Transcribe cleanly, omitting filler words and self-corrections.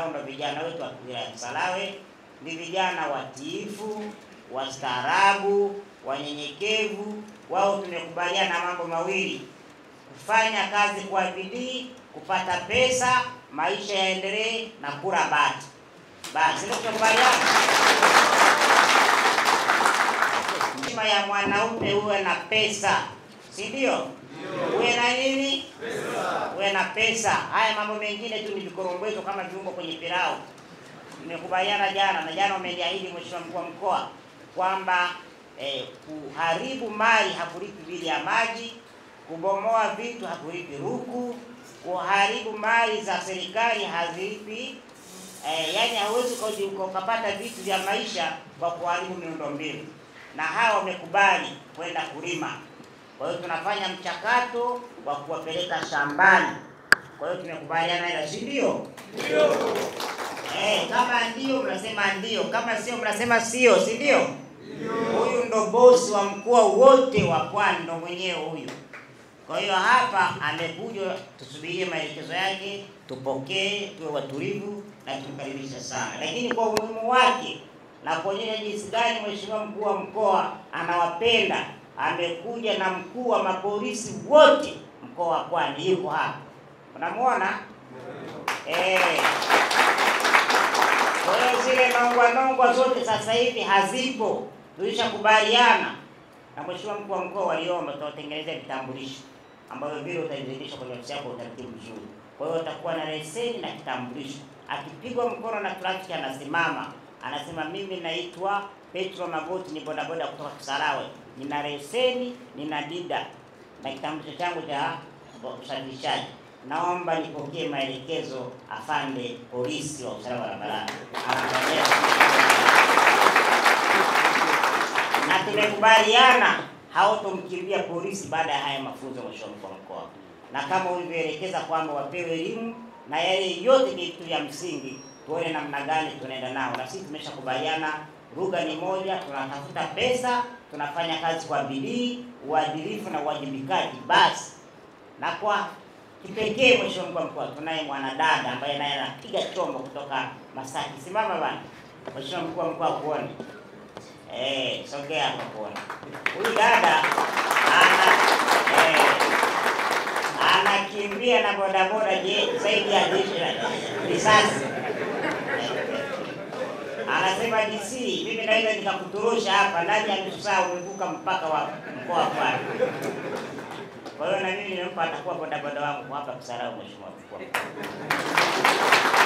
kwamba vijana wetu wa wilaya ya Kisarawe ni vijana watiifu, wastaarabu, wanyenyekevu. Wao tumekubaliana mambo mawili: kufanya kazi kwa bidii, kupata pesa, maisha yaendelee, na kula bati. Basi ndio tukubaliana. Heshima ya mwanaume uwe na pesa, si ndio? Uwe na nini? Pesa. Uwe na pesa. Haya mambo mengine tu ni vikorombezo kama viungo kwenye pilau. Nimekubaliana jana, na jana umeniahidi Mheshimiwa Mkuu wa Mkoa kwamba kuharibu mali hakulipi bili ya maji, kubomoa vitu hakulipi ruku, kuharibu mali za serikali hazilipi. Yani hauwezi ukapata vitu vya maisha kwa kuharibu miundombinu. Na hao wamekubali kwenda kulima. Kwa hiyo tunafanya mchakato wa kuwapeleka shambani. Kwa hiyo tumekubaliana ila, si ndio? Ndio. Kama ndio mnasema ndio, kama sio mnasema sio, si ndio? Ndio. Huyu ndo bosi wa mkoa wote wa Pwani, ndo mwenyewe huyu. Kwa hiyo hapa amekuja, tusubirie maelekezo yake, tupokee, tuwe watulivu na tumkaribisha sana. Lakini kwa umuhimu wake na kuonyesha jinsi gani Mheshimiwa Mkuu wa Mkoa anawapenda, amekuja na mkuu wa mapolisi wote mkoa wa Pwani, yuko hapa. Unamuona? Kwa hiyo zile nongwa zote sasa hivi hazipo. Tulishakubaliana na Mheshimiwa Mkuu wa Mkoa, waliomba tutatengeneza vitambulisho ambavyo vile utaidhinisha kwenye ofisi yako utaratibu mzuri. Kwa hiyo utakuwa na leseni na kitambulisho. Akipigwa mkono na trafiki anasimama, anasema mimi naitwa Petro Magoti, ni bodaboda kutoka Kisarawe, nina leseni, nina dida na kitambulisho changu cha usafirishaji. Naomba nipokee maelekezo afande polisi wa usalama barabarani. Na tumekubaliana hautomkimbia polisi baada ya haya mafunzo Mheshimiwa Mkuu wa Mkoa. Na kama ulivyoelekeza kwamba wapewe elimu na yale yote ni vitu vya msingi, tuone namna gani tunaenda nao. Na sisi tumeshakubaliana lugha ni moja, tunatafuta pesa, tunafanya kazi kwa bidii, uadilifu na uwajibikaji basi. Na kwa kipekee Mheshimiwa Mkuu wa Mkoa, tunaye mwanadada ambaye naye anapiga chombo kutoka Masaki. Simama bana. Mheshimiwa Mkuu wa Mkoa kuone. Sogea hapa kuone. Huyu dada anakimbia na bodaboda zaidi ya risasi. Anasema DC, mimi naweza nikakuturusha hapa ndani ya nusu saa umevuka mpaka wa mkoa wa Pwani. Kwa hiyo na mimi nimempa atakuwa bodaboda wangu hapa Kisarawe Mheshimiwa Mkuu wa Mkoa.